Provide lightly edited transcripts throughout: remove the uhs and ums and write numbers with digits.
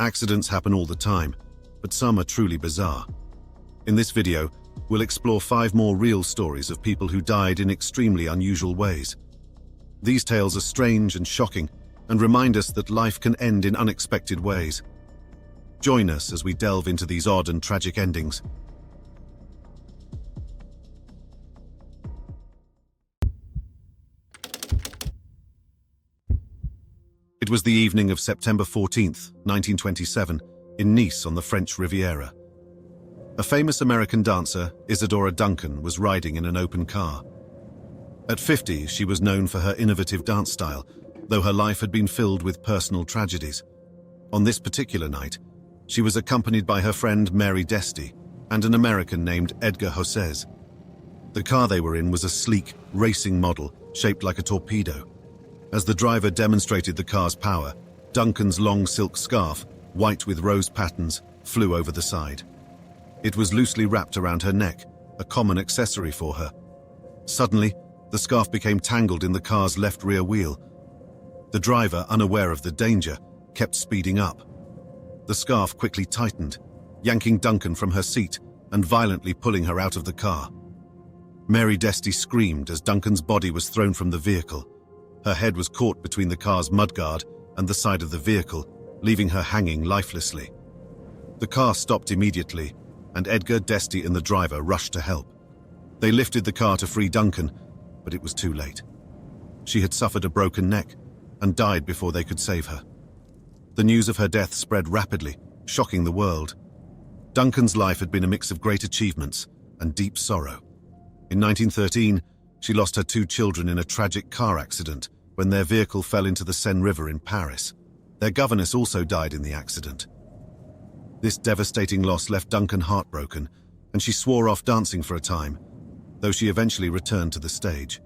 Accidents happen all the time, but some are truly bizarre. In this video, we'll explore 5 more real stories of people who died in extremely unusual ways. These tales are strange and shocking, and remind us that life can end in unexpected ways. Join us as we delve into these odd and tragic endings. It was the evening of September 14th, 1927, in Nice on the French Riviera. A famous American dancer, Isadora Duncan, was riding in an open car. At 50, she was known for her innovative dance style, though her life had been filled with personal tragedies. On this particular night, she was accompanied by her friend Mary Desty and an American named Edgar Hosses. The car they were in was a sleek, racing model shaped like a torpedo. As the driver demonstrated the car's power, Duncan's long silk scarf, white with rose patterns, flew over the side. It was loosely wrapped around her neck, a common accessory for her. Suddenly, the scarf became tangled in the car's left rear wheel. The driver, unaware of the danger, kept speeding up. The scarf quickly tightened, yanking Duncan from her seat and violently pulling her out of the car. Mary Desty screamed as Duncan's body was thrown from the vehicle. Her head was caught between the car's mudguard and the side of the vehicle, leaving her hanging lifelessly. The car stopped immediately, and Edgar, Desty and the driver rushed to help. They lifted the car to free Duncan, but it was too late. She had suffered a broken neck and died before they could save her. The news of her death spread rapidly, shocking the world. Duncan's life had been a mix of great achievements and deep sorrow. In 1913, she lost her 2 children in a tragic car accident when their vehicle fell into the Seine River in Paris. Their governess also died in the accident. This devastating loss left Duncan heartbroken, and she swore off dancing for a time, though she eventually returned to the stage.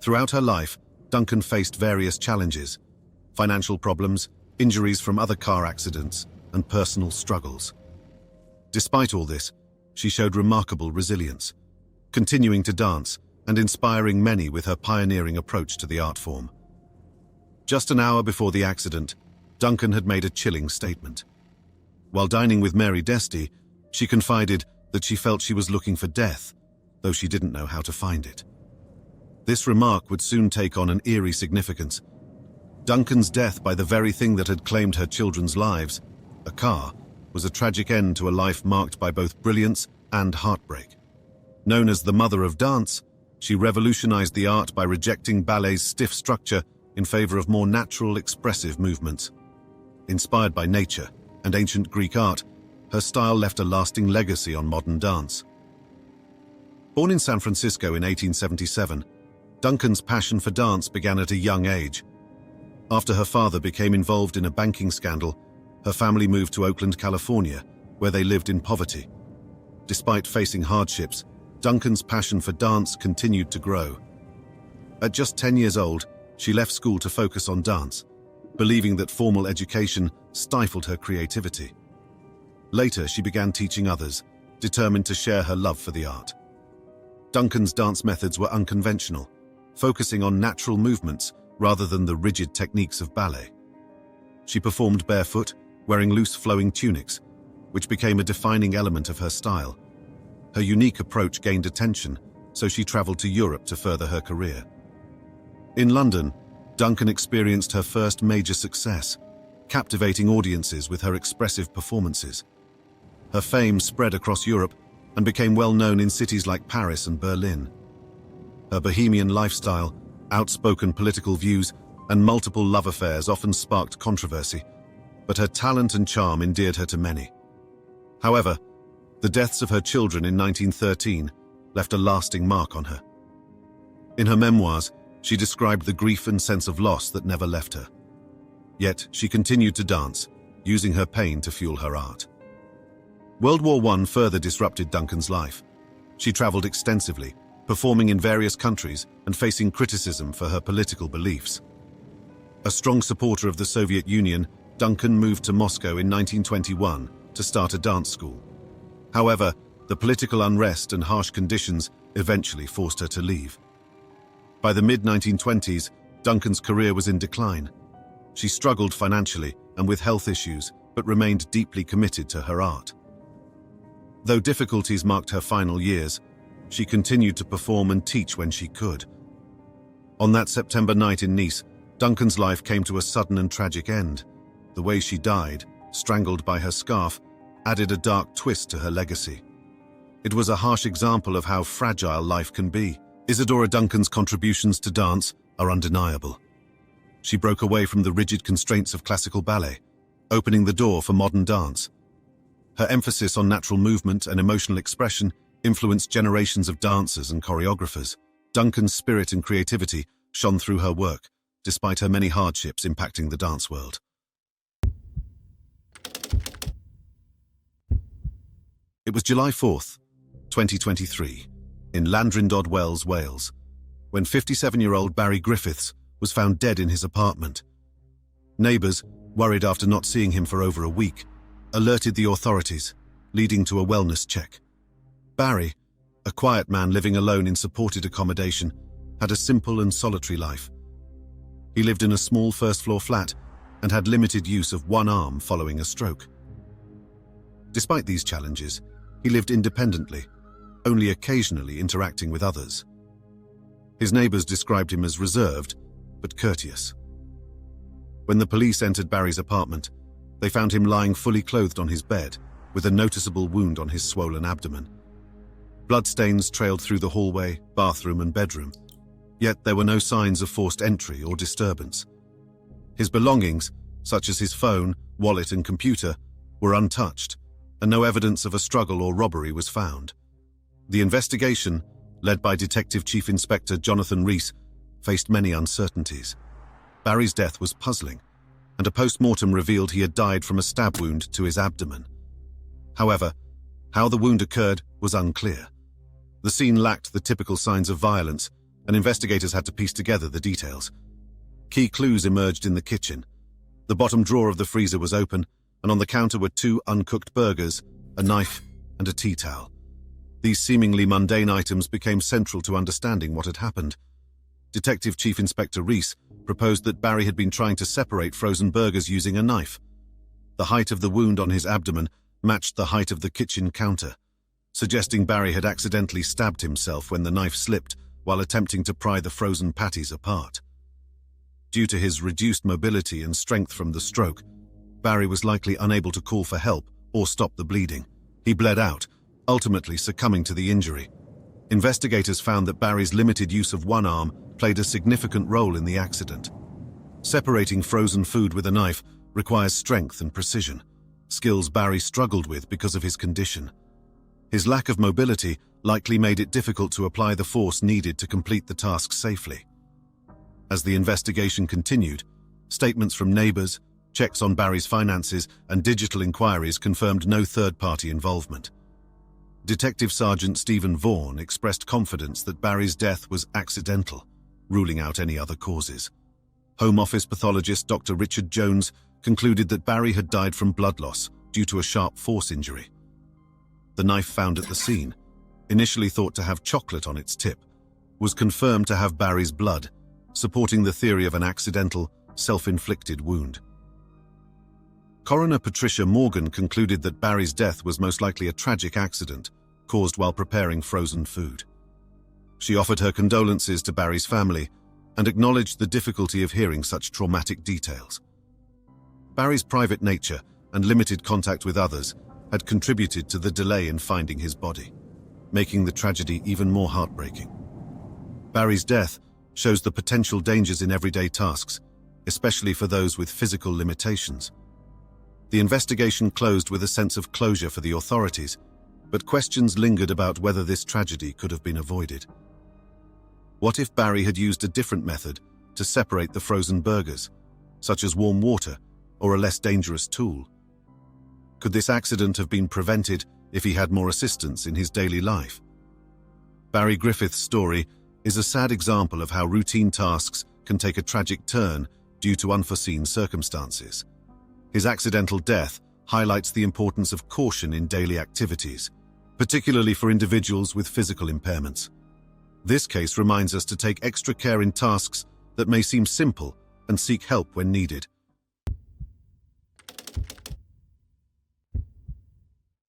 Throughout her life, Duncan faced various challenges: financial problems, injuries from other car accidents, and personal struggles. Despite all this, she showed remarkable resilience, continuing to dance and inspiring many with her pioneering approach to the art form. Just an hour before the accident, Duncan had made a chilling statement. While dining with Mary Desty, she confided that she felt she was looking for death, though she didn't know how to find it. This remark would soon take on an eerie significance. Duncan's death by the very thing that had claimed her children's lives, a car, was a tragic end to a life marked by both brilliance and heartbreak. Known as the Mother of Dance, she revolutionized the art by rejecting ballet's stiff structure in favor of more natural, expressive movements. Inspired by nature and ancient Greek art, her style left a lasting legacy on modern dance. Born in San Francisco in 1877, Duncan's passion for dance began at a young age. After her father became involved in a banking scandal, her family moved to Oakland, California, where they lived in poverty. Despite facing hardships, Duncan's passion for dance continued to grow. At just 10 years old, she left school to focus on dance, believing that formal education stifled her creativity. Later, she began teaching others, determined to share her love for the art. Duncan's dance methods were unconventional, focusing on natural movements rather than the rigid techniques of ballet. She performed barefoot, wearing loose flowing tunics, which became a defining element of her style. Her unique approach gained attention, so she traveled to Europe to further her career. In London, Duncan experienced her first major success, captivating audiences with her expressive performances. Her fame spread across Europe and became well known in cities like Paris and Berlin. Her bohemian lifestyle, outspoken political views, and multiple love affairs often sparked controversy, but her talent and charm endeared her to many. However, the deaths of her children in 1913 left a lasting mark on her. In her memoirs, she described the grief and sense of loss that never left her. Yet, she continued to dance, using her pain to fuel her art. World War I further disrupted Duncan's life. She traveled extensively, performing in various countries and facing criticism for her political beliefs. A strong supporter of the Soviet Union, Duncan moved to Moscow in 1921 to start a dance school. However, the political unrest and harsh conditions eventually forced her to leave. By the mid-1920s, Duncan's career was in decline. She struggled financially and with health issues, but remained deeply committed to her art. Though difficulties marked her final years, she continued to perform and teach when she could. On that September night in Nice, Duncan's life came to a sudden and tragic end. The way she died, strangled by her scarf, added a dark twist to her legacy. It was a harsh example of how fragile life can be. Isadora Duncan's contributions to dance are undeniable. She broke away from the rigid constraints of classical ballet, opening the door for modern dance. Her emphasis on natural movement and emotional expression influenced generations of dancers and choreographers. Duncan's spirit and creativity shone through her work, despite her many hardships impacting the dance world. It was July 4th, 2023, in Llandrindod Wells, Wales, when 57-year-old Barry Griffiths was found dead in his apartment. Neighbours, worried after not seeing him for over a week, alerted the authorities, leading to a wellness check. Barry, a quiet man living alone in supported accommodation, had a simple and solitary life. He lived in a small first-floor flat and had limited use of one arm following a stroke. Despite these challenges, he lived independently, only occasionally interacting with others. His neighbours described him as reserved, but courteous. When the police entered Barry's apartment, they found him lying fully clothed on his bed, with a noticeable wound on his swollen abdomen. Bloodstains trailed through the hallway, bathroom, and bedroom, yet there were no signs of forced entry or disturbance. His belongings, such as his phone, wallet, and computer, were untouched, and no evidence of a struggle or robbery was found. The investigation, led by Detective Chief Inspector Jonathan Rees, faced many uncertainties. Barry's death was puzzling, and a post-mortem revealed he had died from a stab wound to his abdomen. However, how the wound occurred was unclear. The scene lacked the typical signs of violence, and investigators had to piece together the details. Key clues emerged in the kitchen. The bottom drawer of the freezer was open, and on the counter were 2 uncooked burgers, a knife, and a tea towel. These seemingly mundane items became central to understanding what had happened. Detective Chief Inspector Rees proposed that Barry had been trying to separate frozen burgers using a knife. The height of the wound on his abdomen matched the height of the kitchen counter, suggesting Barry had accidentally stabbed himself when the knife slipped while attempting to pry the frozen patties apart. Due to his reduced mobility and strength from the stroke, Barry was likely unable to call for help or stop the bleeding. He bled out, ultimately succumbing to the injury. Investigators found that Barry's limited use of one arm played a significant role in the accident. Separating frozen food with a knife requires strength and precision, skills Barry struggled with because of his condition. His lack of mobility likely made it difficult to apply the force needed to complete the task safely. As the investigation continued, statements from neighbours, checks on Barry's finances, and digital inquiries confirmed no third-party involvement. Detective Sergeant Stephen Vaughan expressed confidence that Barry's death was accidental, ruling out any other causes. Home Office pathologist Dr. Richard Jones concluded that Barry had died from blood loss due to a sharp force injury. The knife found at the scene, initially thought to have chocolate on its tip, was confirmed to have Barry's blood, supporting the theory of an accidental, self-inflicted wound. Coroner Patricia Morgan concluded that Barry's death was most likely a tragic accident caused while preparing frozen food. She offered her condolences to Barry's family and acknowledged the difficulty of hearing such traumatic details. Barry's private nature and limited contact with others had contributed to the delay in finding his body, making the tragedy even more heartbreaking. Barry's death shows the potential dangers in everyday tasks, especially for those with physical limitations. The investigation closed with a sense of closure for the authorities, but questions lingered about whether this tragedy could have been avoided. What if Barry had used a different method to separate the frozen burgers, such as warm water or a less dangerous tool? Could this accident have been prevented if he had more assistance in his daily life? Barry Griffith's story is a sad example of how routine tasks can take a tragic turn due to unforeseen circumstances. His accidental death highlights the importance of caution in daily activities, particularly for individuals with physical impairments. This case reminds us to take extra care in tasks that may seem simple and seek help when needed.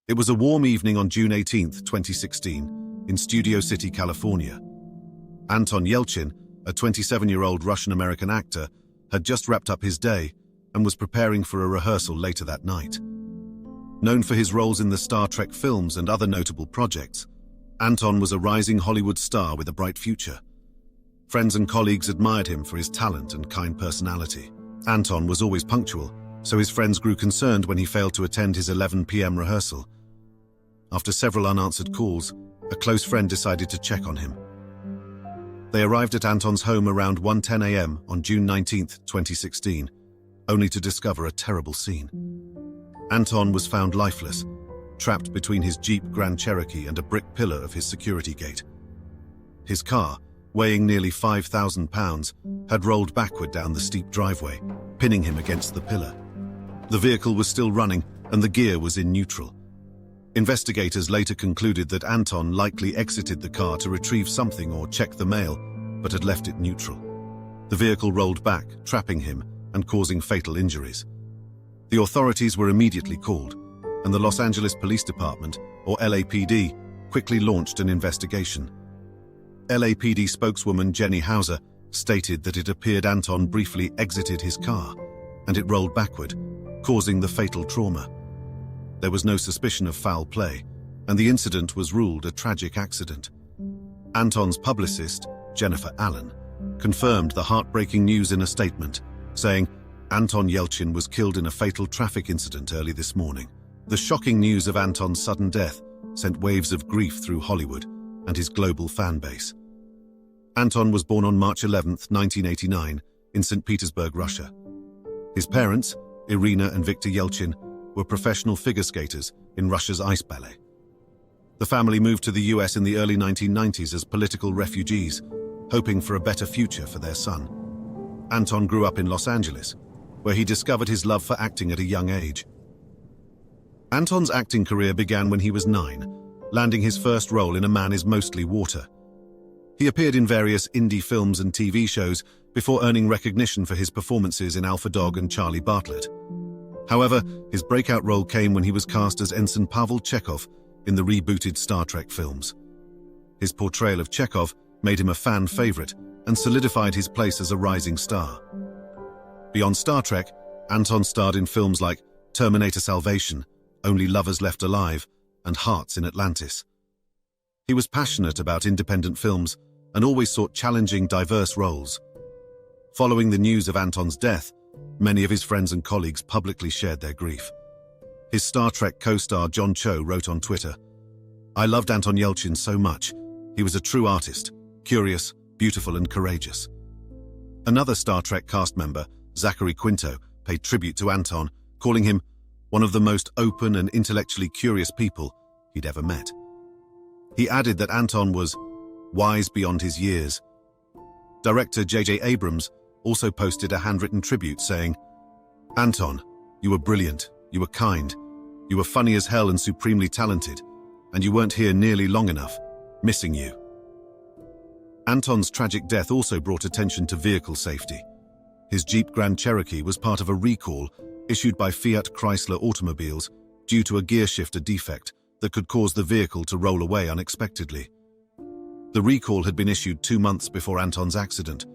It was a warm evening on June 18, 2016, in Studio City, California. Anton Yelchin, a 27-year-old Russian-American actor, had just wrapped up his day and was preparing for a rehearsal later that night. Known for his roles in the Star Trek films and other notable projects, Anton was a rising Hollywood star with a bright future. Friends and colleagues admired him for his talent and kind personality. Anton was always punctual, so his friends grew concerned when he failed to attend his 11 p.m. rehearsal. After several unanswered calls, a close friend decided to check on him. They arrived at Anton's home around 1:10 a.m. on June 19, 2016, only to discover a terrible scene. Anton was found lifeless, trapped between his Jeep Grand Cherokee and a brick pillar of his security gate. His car, weighing nearly 5,000 pounds, had rolled backward down the steep driveway, pinning him against the pillar. The vehicle was still running and the gear was in neutral. Investigators later concluded that Anton likely exited the car to retrieve something or check the mail, but had left it neutral. The vehicle rolled back, trapping him and causing fatal injuries. The authorities were immediately called, and the Los Angeles Police Department, or LAPD, quickly launched an investigation. LAPD spokeswoman Jenny Hauser stated that it appeared Anton briefly exited his car, and it rolled backward, causing the fatal trauma. There was no suspicion of foul play, and the incident was ruled a tragic accident. Anton's publicist, Jennifer Allen, confirmed the heartbreaking news in a statement, saying, "Anton Yelchin was killed in a fatal traffic incident early this morning." The shocking news of Anton's sudden death sent waves of grief through Hollywood and his global fan base. Anton was born on March 11, 1989, in St. Petersburg, Russia. His parents, Irina and Viktor Yelchin, were professional figure skaters in Russia's ice ballet. The family moved to the US in the early 1990s as political refugees, hoping for a better future for their son. Anton grew up in Los Angeles, where he discovered his love for acting at a young age. Anton's acting career began when he was 9, landing his first role in A Man Is Mostly Water. He appeared in various indie films and TV shows before earning recognition for his performances in Alpha Dog and Charlie Bartlett. However, his breakout role came when he was cast as Ensign Pavel Chekhov in the rebooted Star Trek films. His portrayal of Chekhov made him a fan favorite and solidified his place as a rising star. Beyond Star Trek, Anton starred in films like Terminator Salvation, Only Lovers Left Alive, and Hearts in Atlantis. He was passionate about independent films and always sought challenging, diverse roles. Following the news of Anton's death, many of his friends and colleagues publicly shared their grief. His Star Trek co-star John Cho wrote on Twitter, "I loved Anton Yelchin so much. He was a true artist, curious, beautiful and courageous." Another Star Trek cast member, Zachary Quinto, paid tribute to Anton, calling him one of the most open and intellectually curious people he'd ever met. He added that Anton was wise beyond his years. Director J.J. Abrams also posted a handwritten tribute saying, "Anton, you were brilliant, you were kind, you were funny as hell and supremely talented, and you weren't here nearly long enough, missing you." Anton's tragic death also brought attention to vehicle safety. His Jeep Grand Cherokee was part of a recall issued by Fiat Chrysler Automobiles due to a gearshifter defect that could cause the vehicle to roll away unexpectedly. The recall had been issued 2 months before Anton's accident,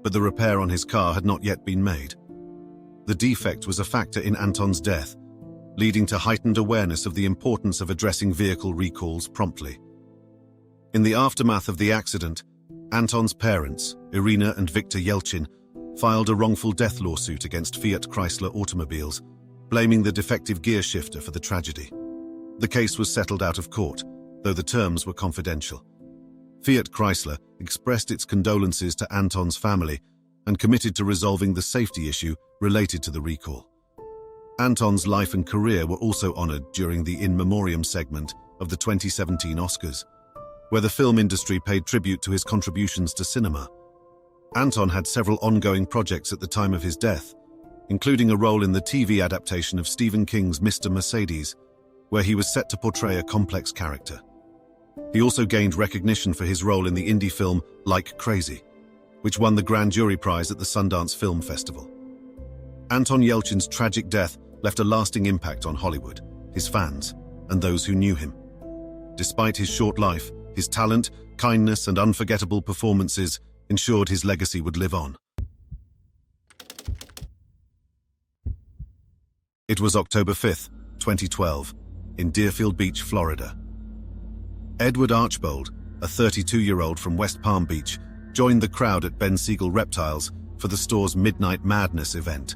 but the repair on his car had not yet been made. The defect was a factor in Anton's death, leading to heightened awareness of the importance of addressing vehicle recalls promptly. In the aftermath of the accident, Anton's parents, Irina and Viktor Yelchin, filed a wrongful death lawsuit against Fiat Chrysler Automobiles, blaming the defective gear shifter for the tragedy. The case was settled out of court, though the terms were confidential. Fiat Chrysler expressed its condolences to Anton's family and committed to resolving the safety issue related to the recall. Anton's life and career were also honored during the In Memoriam segment of the 2017 Oscars, where the film industry paid tribute to his contributions to cinema. Anton had several ongoing projects at the time of his death, including a role in the TV adaptation of Stephen King's Mr. Mercedes, where he was set to portray a complex character. He also gained recognition for his role in the indie film Like Crazy, which won the Grand Jury Prize at the Sundance Film Festival. Anton Yelchin's tragic death left a lasting impact on Hollywood, his fans, and those who knew him. Despite his short life, his talent, kindness, and unforgettable performances ensured his legacy would live on. It was October 5th, 2012, in Deerfield Beach, Florida. Edward Archbold, a 32-year-old from West Palm Beach, joined the crowd at Ben Siegel Reptiles for the store's Midnight Madness event.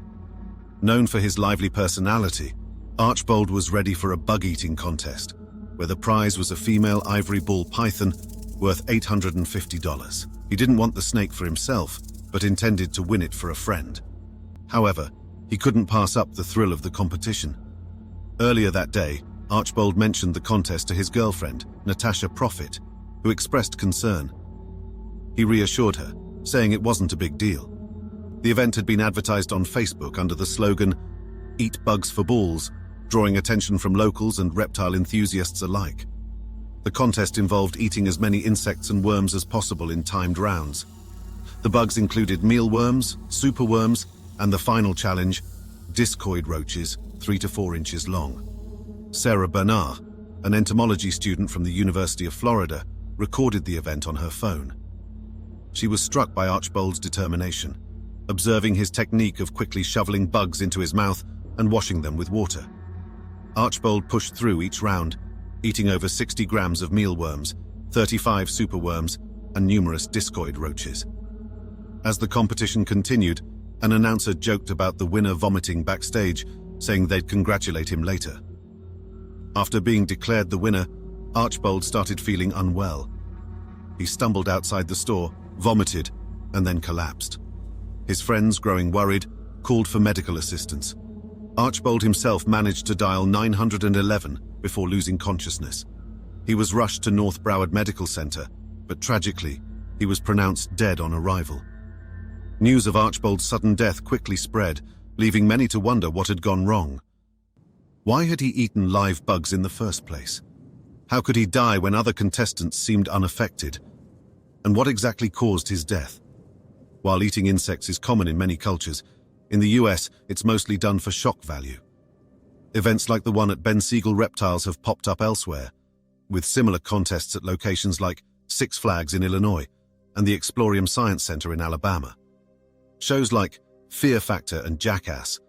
Known for his lively personality, Archbold was ready for a bug-eating contest, where the prize was a female ivory ball python worth $850. He didn't want the snake for himself, but intended to win it for a friend. However, he couldn't pass up the thrill of the competition. Earlier that day, Archbold mentioned the contest to his girlfriend, Natasha Profit, who expressed concern. He reassured her, saying it wasn't a big deal. The event had been advertised on Facebook under the slogan, "Eat bugs for balls," drawing attention from locals and reptile enthusiasts alike. The contest involved eating as many insects and worms as possible in timed rounds. The bugs included mealworms, superworms, and the final challenge, discoid roaches, 3 to 4 inches long. Sarah Bernard, an entomology student from the University of Florida, recorded the event on her phone. She was struck by Archbold's determination, observing his technique of quickly shoveling bugs into his mouth and washing them with water. Archbold pushed through each round, eating over 60 grams of mealworms, 35 superworms, and numerous discoid roaches. As the competition continued, an announcer joked about the winner vomiting backstage, saying they'd congratulate him later. After being declared the winner, Archbold started feeling unwell. He stumbled outside the store, vomited, and then collapsed. His friends, growing worried, called for medical assistance. Archbold himself managed to dial 911 before losing consciousness. He was rushed to North Broward Medical Center, but tragically, he was pronounced dead on arrival. News of Archbold's sudden death quickly spread, leaving many to wonder what had gone wrong. Why had he eaten live bugs in the first place? How could he die when other contestants seemed unaffected? And what exactly caused his death? While eating insects is common in many cultures, in the US, it's mostly done for shock value. Events like the one at Ben Siegel Reptiles have popped up elsewhere, with similar contests at locations like Six Flags in Illinois and the Explorium Science Center in Alabama. Shows like Fear Factor and Jackass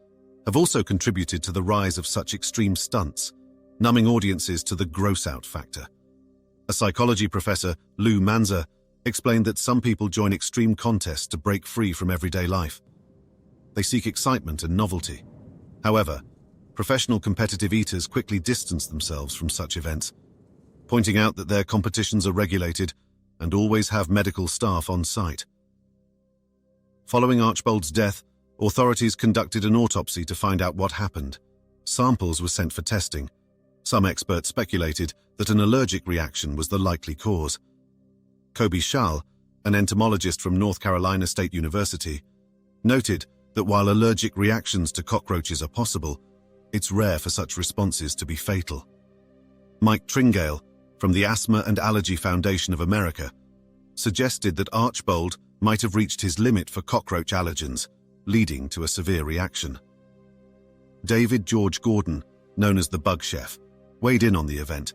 have also contributed to the rise of such extreme stunts, numbing audiences to the gross-out factor. A psychology professor, Lou Manza, explained that some people join extreme contests to break free from everyday life. They seek excitement and novelty. However, professional competitive eaters quickly distance themselves from such events, pointing out that their competitions are regulated and always have medical staff on site. Following Archbold's death, authorities conducted an autopsy to find out what happened. Samples were sent for testing. Some experts speculated that an allergic reaction was the likely cause. Kobe Schall, an entomologist from North Carolina State University, noted that while allergic reactions to cockroaches are possible, it's rare for such responses to be fatal. Mike Tringale, from the Asthma and Allergy Foundation of America, suggested that Archbold might have reached his limit for cockroach allergens, leading to a severe reaction. David George Gordon, known as the Bug Chef, weighed in on the event,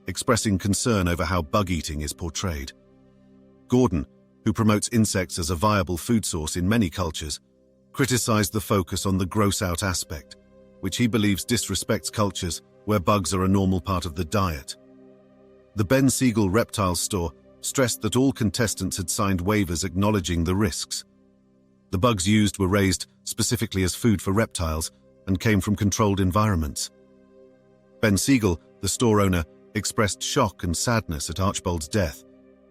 expressing concern over how bug eating is portrayed. Gordon, who promotes insects as a viable food source in many cultures, criticized the focus on the gross-out aspect, which he believes disrespects cultures where bugs are a normal part of the diet. The Ben Siegel Reptiles store stressed that all contestants had signed waivers acknowledging the risks. The bugs used were raised specifically as food for reptiles and came from controlled environments. Ben Siegel, the store owner, expressed shock and sadness at Archbold's death,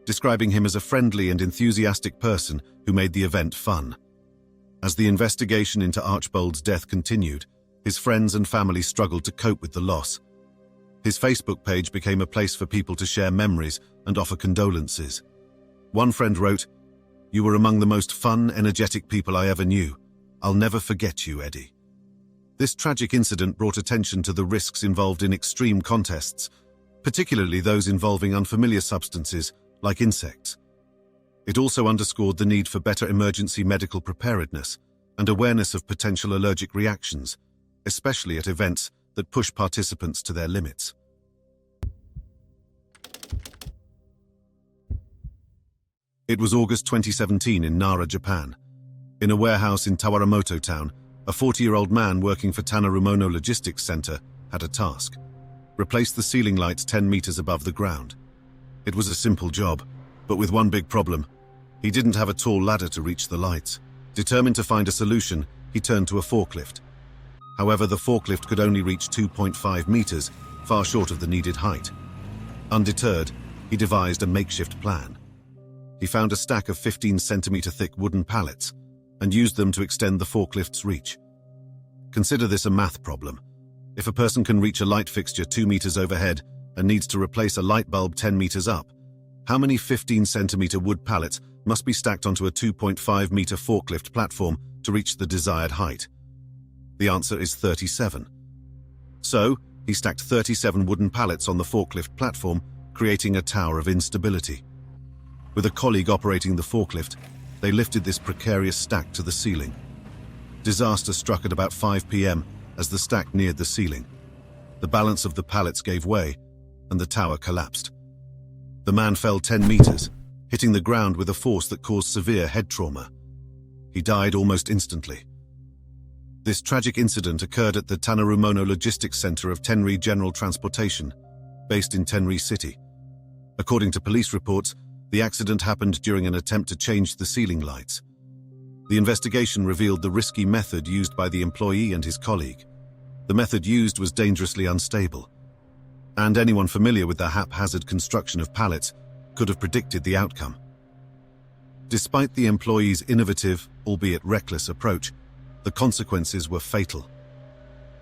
describing him as a friendly and enthusiastic person who made the event fun. As the investigation into Archbold's death continued, his friends and family struggled to cope with the loss. His Facebook page became a place for people to share memories and offer condolences. One friend wrote, "You were among the most fun, energetic people I ever knew. I'll never forget you, Eddie." This tragic incident brought attention to the risks involved in extreme contests, particularly those involving unfamiliar substances like insects. It also underscored the need for better emergency medical preparedness and awareness of potential allergic reactions, especially at events that push participants to their limits. It was August 2017 in Nara, Japan. In a warehouse in Tawaramoto town, a 40-year-old man working for Tanarumono Logistics Center had a task: replace the ceiling lights 10 meters above the ground. It was a simple job, but with one big problem. He didn't have a tall ladder to reach the lights. Determined to find a solution, he turned to a forklift. However, the forklift could only reach 2.5 meters, far short of the needed height. Undeterred, he devised a makeshift plan. He found a stack of 15-centimeter thick wooden pallets and used them to extend the forklift's reach. Consider this a math problem. If a person can reach a light fixture 2 meters overhead and needs to replace a light bulb 10 meters up, how many 15-centimeter wood pallets must be stacked onto a 2.5-meter forklift platform to reach the desired height? The answer is 37. So, he stacked 37 wooden pallets on the forklift platform, creating a tower of instability. With a colleague operating the forklift, they lifted this precarious stack to the ceiling. Disaster struck at about 5 p.m. as the stack neared the ceiling. The balance of the pallets gave way, and the tower collapsed. The man fell 10 meters, hitting the ground with a force that caused severe head trauma. He died almost instantly. This tragic incident occurred at the Tanarumono Logistics Center of Tenri General Transportation, based in Tenri City. According to police reports, the accident happened during an attempt to change the ceiling lights. The investigation revealed the risky method used by the employee and his colleague. The method used was dangerously unstable, and anyone familiar with the haphazard construction of pallets could have predicted the outcome. Despite the employee's innovative, albeit reckless approach, the consequences were fatal.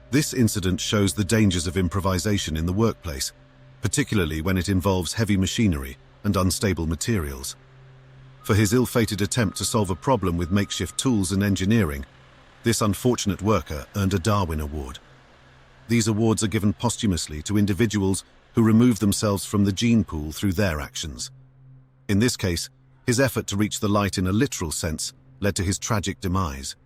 This incident shows the dangers of improvisation in the workplace, particularly when it involves heavy machinery and unstable materials. For his ill-fated attempt to solve a problem with makeshift tools and engineering, this unfortunate worker earned a Darwin Award. These awards are given posthumously to individuals who remove themselves from the gene pool through their actions. In this case, his effort to reach the light in a literal sense led to his tragic demise.